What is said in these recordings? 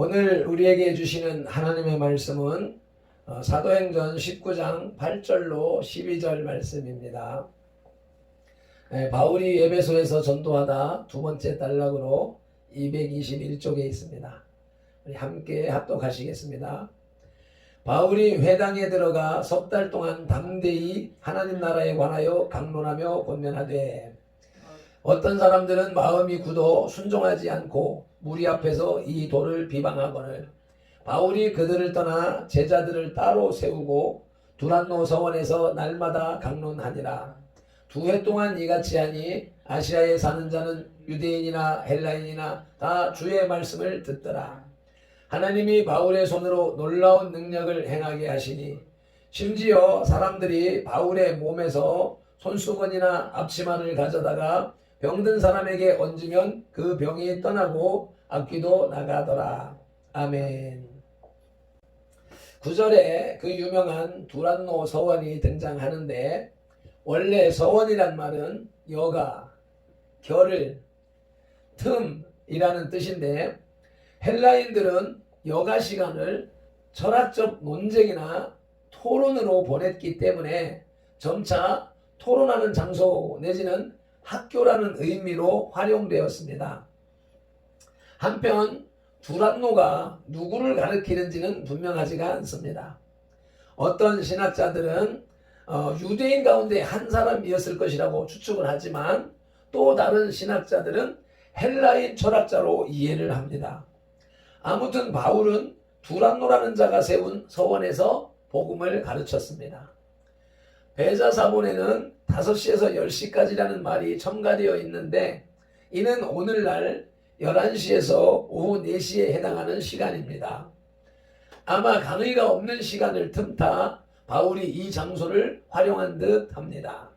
오늘 우리에게 주시는 하나님의 말씀은 사도행전 19장 8절로 12절 말씀입니다. 바울이 에베소에서 전도하다 두 번째 단락으로 221쪽에 있습니다. 우리 함께 합독하시겠습니다. 바울이 회당에 들어가 석 달 동안 담대히 하나님 나라에 관하여 강론하며 권면하되 어떤 사람들은 마음이 굳어 순종하지 않고 무리 앞에서 이 도를 비방하거늘 바울이 그들을 떠나 제자들을 따로 세우고 두란노 서원에서 날마다 강론하니라. 2해 동안 이같이 하니 아시아에 사는 자는 유대인이나 헬라인이나 다 주의 말씀을 듣더라. 하나님이 바울의 손으로 놀라운 능력을 행하게 하시니 심지어 사람들이 바울의 몸에서 손수건이나 앞치마를 가져다가 병든 사람에게 얹으면 그 병이 떠나고 악귀도 나가더라. 아멘. 9절에 그 유명한 두란노 서원이 등장하는데 원래 서원이란 말은 여가, 겨를, 틈이라는 뜻인데 헬라인들은 여가 시간을 철학적 논쟁이나 토론으로 보냈기 때문에 점차 토론하는 장소 내지는 학교라는 의미로 활용되었습니다. 한편 두란노가 누구를 가리키는지는 분명하지가 않습니다. 어떤 신학자들은 유대인 가운데 한 사람이었을 것이라고 추측을 하지만 또 다른 신학자들은 헬라인 철학자로 이해를 합니다. 아무튼 바울은 두란노라는 자가 세운 서원에서 복음을 가르쳤습니다. 베자사본에는 5시에서 10시까지라는 말이 첨가되어 있는데 이는 오늘날 11시에서 오후 4시에 해당하는 시간입니다. 아마 강의가 없는 시간을 틈타 바울이 이 장소를 활용한 듯 합니다.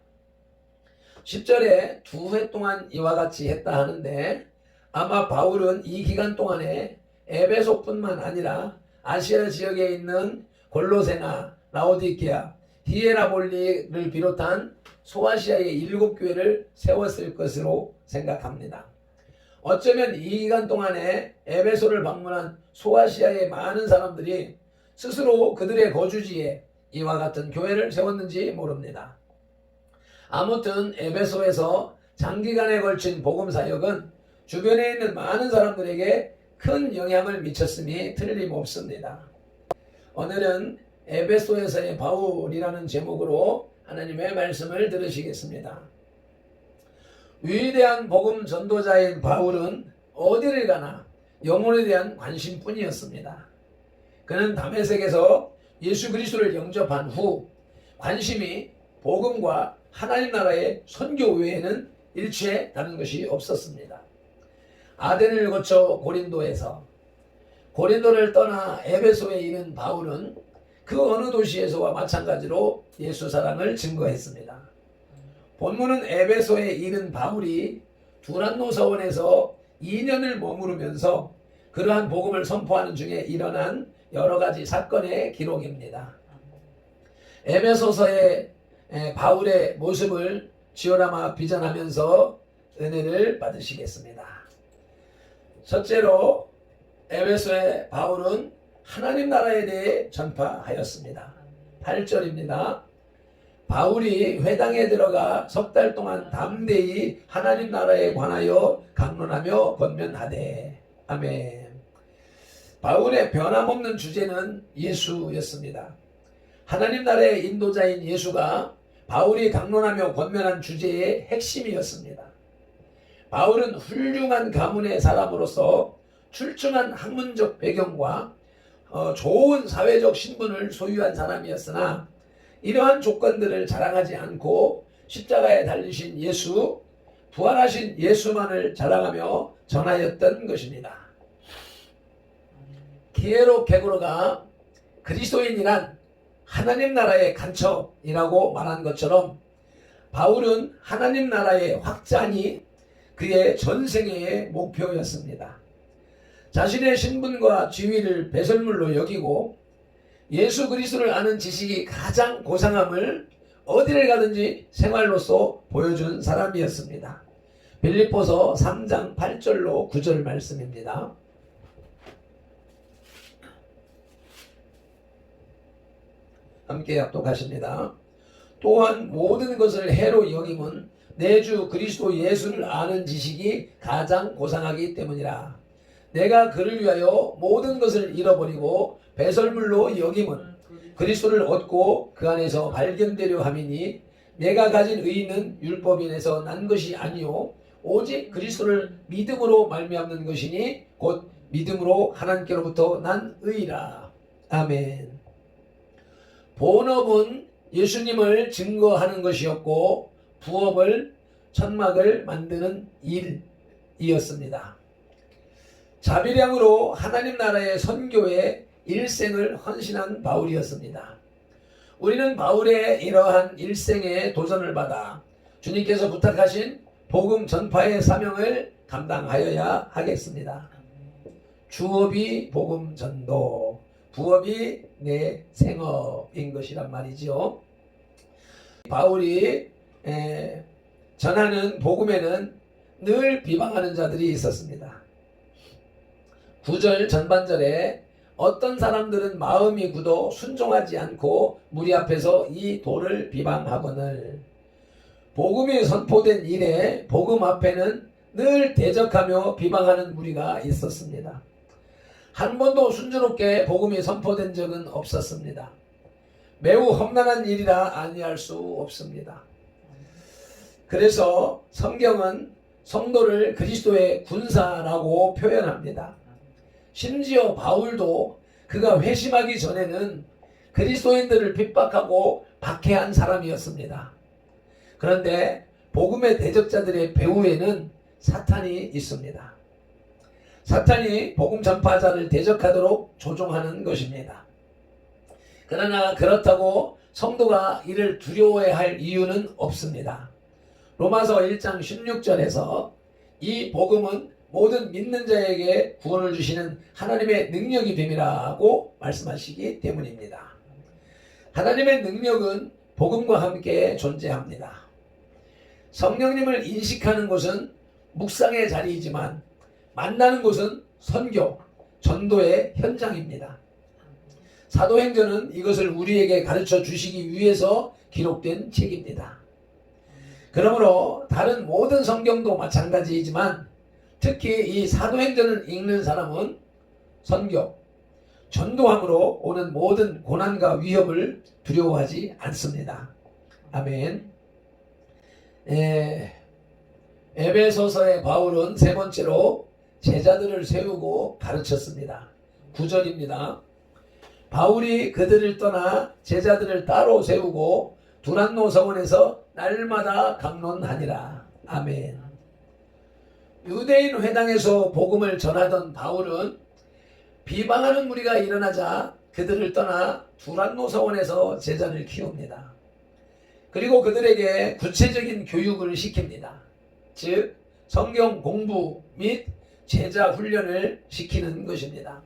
10절에 2회 동안 이와 같이 했다 하는데 아마 바울은 이 기간 동안에 에베소뿐만 아니라 아시아 지역에 있는 골로새나, 라오디게아, 히에라볼리를 비롯한 소아시아의 7교회를 세웠을 것으로 생각합니다. 어쩌면 이 기간 동안에 에베소를 방문한 소아시아의 많은 사람들이 스스로 그들의 거주지에 이와 같은 교회를 세웠는지 모릅니다. 아무튼 에베소에서 장기간에 걸친 복음 사역은 주변에 있는 많은 사람들에게 큰 영향을 미쳤음이 틀림없습니다. 오늘은 에베소에서의 바울이라는 제목으로 하나님의 말씀을 들으시겠습니다. 위대한 복음 전도자인 바울은 어디를 가나 영혼에 대한 관심뿐이었습니다. 그는 다메섹에서 예수 그리스도를 영접한 후 관심이 복음과 하나님 나라의 선교 외에는 일체 다른 것이 없었습니다. 아덴을 거쳐 고린도에서 고린도를 떠나 에베소에 이른 바울은 그 어느 도시에서와 마찬가지로 예수 사랑을 증거했습니다. 본문은 에베소에 이른 바울이 두란노 서원에서 2년을 머무르면서 그러한 복음을 선포하는 중에 일어난 여러 가지 사건의 기록입니다. 에베소서의 바울의 모습을 지어라마 비전하면서 은혜를 받으시겠습니다. 첫째로 에베소의 바울은 하나님 나라에 대해 전파하였습니다. 8절입니다. 바울이 회당에 들어가 석 달 동안 담대히 하나님 나라에 관하여 강론하며 권면하되. 아멘. 바울의 변함없는 주제는 예수였습니다. 하나님 나라의 인도자인 예수가 바울이 강론하며 권면한 주제의 핵심이었습니다. 바울은 훌륭한 가문의 사람으로서 출중한 학문적 배경과 좋은 사회적 신분을 소유한 사람이었으나 이러한 조건들을 자랑하지 않고 십자가에 달리신 예수, 부활하신 예수만을 자랑하며 전하였던 것입니다. 기에로 게고르가 그리스도인이란 하나님 나라의 간척이라고 말한 것처럼 바울은 하나님 나라의 확장이 그의 전생애의 목표였습니다. 자신의 신분과 지위를 배설물로 여기고 예수 그리스도를 아는 지식이 가장 고상함을 어디를 가든지 생활로서 보여준 사람이었습니다. 빌립보서 3장 8절로 9절 말씀입니다. 함께 합독하십니다. 또한 모든 것을 해로 여김은 내 주 그리스도 예수를 아는 지식이 가장 고상하기 때문이라. 내가 그를 위하여 모든 것을 잃어버리고 배설물로 여김은 그리스도를 얻고 그 안에서 발견되려 함이니 내가 가진 의는 율법인에서 난 것이 아니요 오직 그리스도를 믿음으로 말미암는 것이니 곧 믿음으로 하나님께로부터 난 의라. 아멘. 본업은 예수님을 증거하는 것이었고 부업을 천막을 만드는 일이었습니다. 자비량으로 하나님 나라의 선교에 일생을 헌신한 바울이었습니다. 우리는 바울의 이러한 일생의 도전을 받아 주님께서 부탁하신 복음 전파의 사명을 감당하여야 하겠습니다. 주업이 복음 전도, 부업이 내 생업인 것이란 말이죠. 바울이 전하는 복음에는 늘 비방하는 자들이 있었습니다. 9절 전반절에 어떤 사람들은 마음이 굳어 순종하지 않고 무리 앞에서 이 도를 비방하거늘. 복음이 선포된 이래 복음 앞에는 늘 대적하며 비방하는 무리가 있었습니다. 한 번도 순조롭게 복음이 선포된 적은 없었습니다. 매우 험난한 일이라 아니할 수 없습니다. 그래서 성경은 성도를 그리스도의 군사라고 표현합니다. 심지어 바울도 그가 회심하기 전에는 그리스도인들을 핍박하고 박해한 사람이었습니다. 그런데 복음의 대적자들의 배후에는 사탄이 있습니다. 사탄이 복음 전파자를 대적하도록 조종하는 것입니다. 그러나 그렇다고 성도가 이를 두려워해야 할 이유는 없습니다. 로마서 1장 16절에서 이 복음은 모든 믿는 자에게 구원을 주시는 하나님의 능력이 됨이라고 말씀하시기 때문입니다. 하나님의 능력은 복음과 함께 존재합니다. 성령님을 인식하는 곳은 묵상의 자리이지만 만나는 곳은 선교, 전도의 현장입니다. 사도행전은 이것을 우리에게 가르쳐 주시기 위해서 기록된 책입니다. 그러므로 다른 모든 성경도 마찬가지이지만 특히 이 사도행전을 읽는 사람은 선교, 전도함으로 오는 모든 고난과 위협을 두려워하지 않습니다. 아멘. 에베소서의 바울은 세 번째로 제자들을 세우고 가르쳤습니다. 9절입니다. 바울이 그들을 떠나 제자들을 따로 세우고 두란노 성원에서 날마다 강론하니라. 아멘. 유대인 회당에서 복음을 전하던 바울은 비방하는 무리가 일어나자 그들을 떠나 두란노 성원에서 제자를 키웁니다. 그리고 그들에게 구체적인 교육을 시킵니다. 즉 성경 공부 및 제자 훈련을 시키는 것입니다.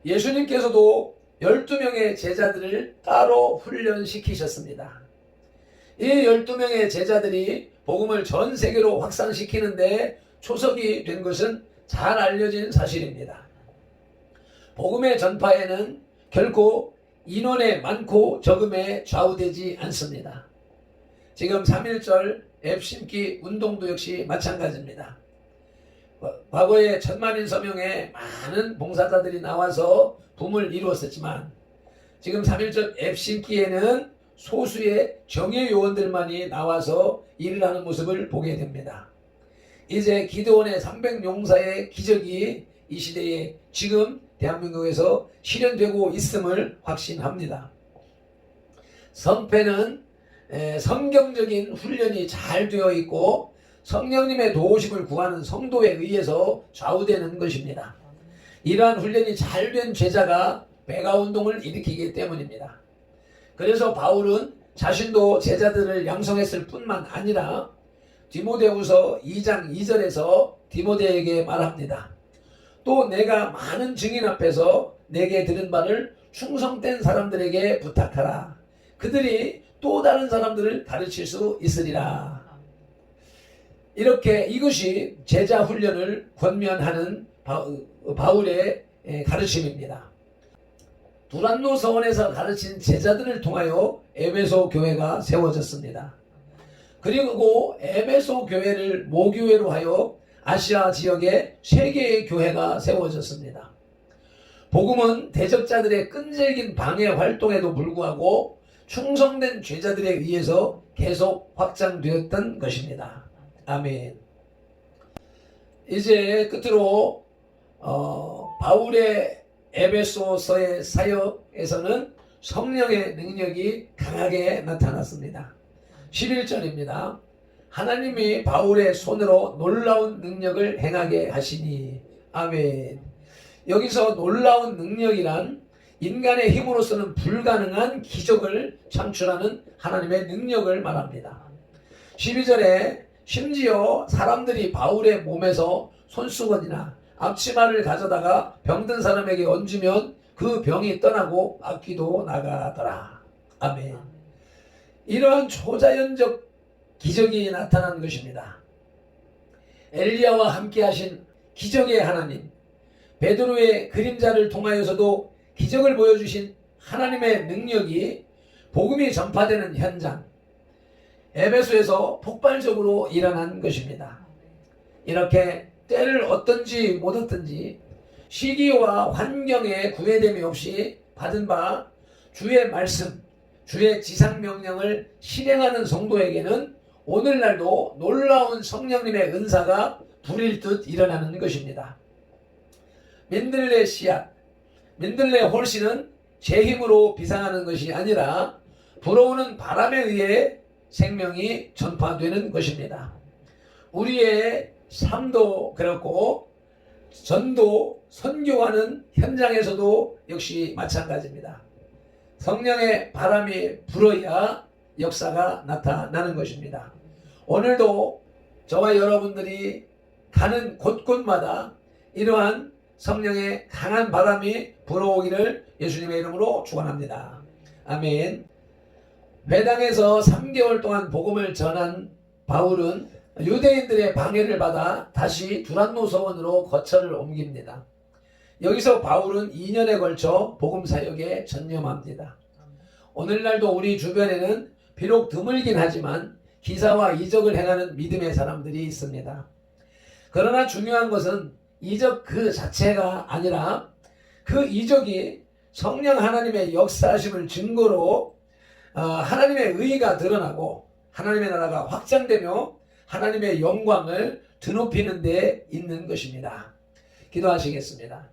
예수님께서도 12명의 제자들을 따로 훈련시키셨습니다. 이 12명의 제자들이 복음을 전 세계로 확산시키는데 초석이 된 것은 잘 알려진 사실입니다. 복음의 전파에는 결코 인원의 많고 적음에 좌우되지 않습니다. 지금 3.1절 앱 심기 운동도 역시 마찬가지입니다. 과거에 천만인 서명에 많은 봉사자들이 나와서 붐을 이루었었지만 지금 3.1절 앱 심기에는 소수의 정예 요원들만이 나와서 일을 하는 모습을 보게 됩니다. 이제 기드온의 300용사의 기적이 이 시대에 지금 대한민국에서 실현되고 있음을 확신합니다. 성패는 성경적인 훈련이 잘 되어 있고 성령님의 도우심을 구하는 성도에 의해서 좌우되는 것입니다. 이러한 훈련이 잘 된 제자가 배가운동을 일으키기 때문입니다. 그래서 바울은 자신도 제자들을 양성했을 뿐만 아니라 디모데후서 2장 2절에서 디모데에게 말합니다. 또 내가 많은 증인 앞에서 내게 들은 바를 충성된 사람들에게 부탁하라. 그들이 또 다른 사람들을 가르칠 수 있으리라. 이렇게 이것이 제자 훈련을 권면하는 바울의 가르침입니다. 두란노 서원에서 가르친 제자들을 통하여 에베소 교회가 세워졌습니다. 그리고 에베소 교회를 모교회로 하여 아시아 지역에 세 개의 교회가 세워졌습니다. 복음은 대적자들의 끈질긴 방해 활동에도 불구하고 충성된 제자들에 의해서 계속 확장되었던 것입니다. 아멘. 이제 끝으로 바울의 에베소서의 사역에서는 성령의 능력이 강하게 나타났습니다. 11절입니다. 하나님이 바울의 손으로 놀라운 능력을 행하게 하시니. 아멘. 여기서 놀라운 능력이란 인간의 힘으로서는 불가능한 기적을 창출하는 하나님의 능력을 말합니다. 12절에 심지어 사람들이 바울의 몸에서 손수건이나 앞치마를 가져다가 병든 사람에게 얹으면 그 병이 떠나고 악귀도 나가더라. 아멘. 이러한 초자연적 기적이 나타난 것입니다. 엘리야와 함께 하신 기적의 하나님, 베드로의 그림자를 통하여서도 기적을 보여주신 하나님의 능력이 복음이 전파되는 현장, 에베소에서 폭발적으로 일어난 것입니다. 이렇게 때를 얻든지 못 얻든지 시기와 환경에 구애됨이 없이 받은 바 주의 말씀, 주의 지상명령을 실행하는 성도에게는 오늘날도 놀라운 성령님의 은사가 불일 듯 일어나는 것입니다. 민들레 씨앗, 민들레 홀씨는 제 힘으로 비상하는 것이 아니라 불어오는 바람에 의해 생명이 전파되는 것입니다. 우리의 삶도 그렇고 전도, 선교하는 현장에서도 역시 마찬가지입니다. 성령의 바람이 불어야 역사가 나타나는 것입니다. 오늘도 저와 여러분들이 가는 곳곳마다 이러한 성령의 강한 바람이 불어오기를 예수님의 이름으로 축원합니다. 아멘. 회당에서 3개월 동안 복음을 전한 바울은 유대인들의 방해를 받아 다시 두란노 서원으로 거처를 옮깁니다. 여기서 바울은 2년에 걸쳐 복음 사역에 전념합니다. 오늘날도 우리 주변에는 비록 드물긴 하지만 기사와 이적을 행하는 믿음의 사람들이 있습니다. 그러나 중요한 것은 이적 그 자체가 아니라 그 이적이 성령 하나님의 역사하심을 증거로 하나님의 의의가 드러나고 하나님의 나라가 확장되며 하나님의 영광을 드높이는 데 있는 것입니다. 기도하시겠습니다.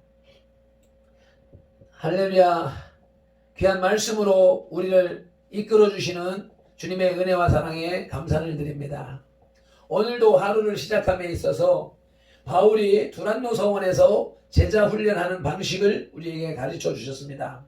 할렐루야. 귀한 말씀으로 우리를 이끌어 주시는 주님의 은혜와 사랑에 감사를 드립니다. 오늘도 하루를 시작함에 있어서 바울이 두란노 서원에서 제자 훈련하는 방식을 우리에게 가르쳐 주셨습니다.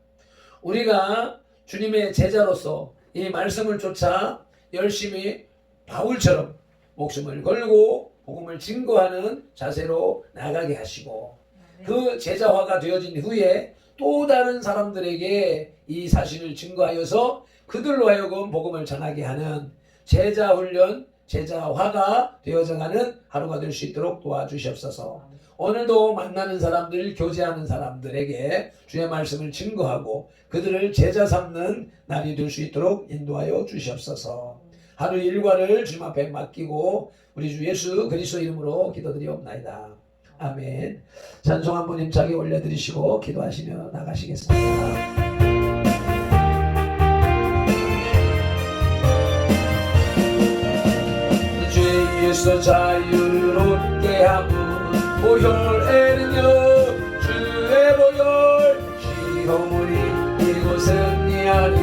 우리가 주님의 제자로서 이 말씀을 쫓아 열심히 바울처럼 목숨을 걸고 복음을 증거하는 자세로 나가게 하시고 그 제자화가 되어진 후에 또 다른 사람들에게 이 사실을 증거하여서 그들로 하여금 복음을 전하게 하는 제자 훈련, 제자화가 되어져가는 하루가 될 수 있도록 도와주시옵소서. 오늘도 만나는 사람들, 교제하는 사람들에게 주의 말씀을 증거하고 그들을 제자 삼는 날이 될 수 있도록 인도하여 주시옵소서. 하루 일과를 주님 앞에 맡기고 우리 주 예수 그리스도 이름으로 기도드리옵나이다. 아멘. 찬송 한번 힘차게 올려드리시고 기도하시며 나가시겠습니다. 죄에서 자유롭게 하고 보혈에는요 주의 보혈 시험으리 이곳은 이하니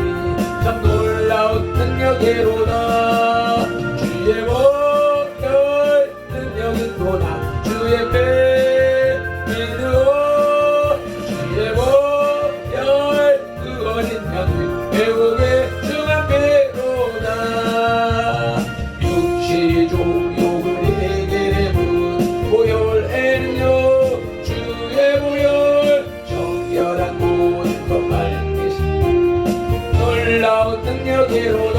참 놀라운 능력이로다. 주의 보혈 능력은 도나 주의 배 믿으오. 주의 보혈 그 어린 양을 외국의 중한 배로다. 육시 종욕을 해결해본 보혈에는요 주의 보혈 정결한 모든 것 맑으신 놀라운 능력이로다.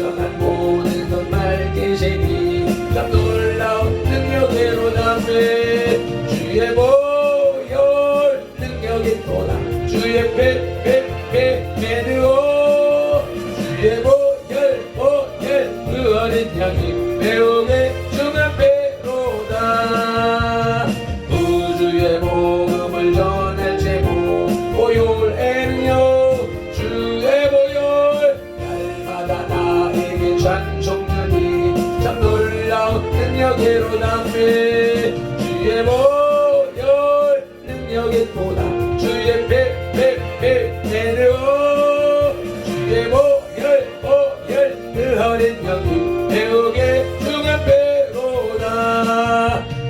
전한 모든 것 말기시니 참 놀라운 능력으로 담에 주의 보혈 능력이 도다 주의 메드오 주의 보혈 그 어린 양이 배우게 중한 배로다 우주의 복음을 전할 제목 보혈에는요 주의 보혈 날마다 나에게 찬송하니 참 놀라운 능력으로 담에 주의 보혈 능력이 보다 주의 메드오 주의 보혈 그 어린 양이 배우게 중한 배로다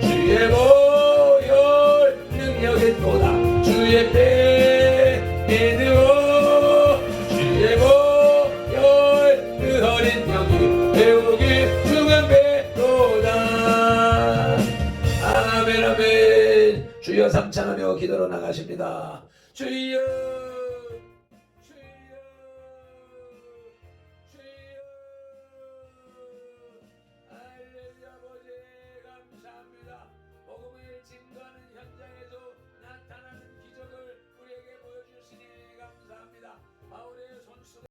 주의 보혈 능력이 보다 주의 메드오 주의 보혈 그 어린 양이 배우게 중한 배로다 아멘 아멘 주여 삼창하며 기도로 나가십니다 주여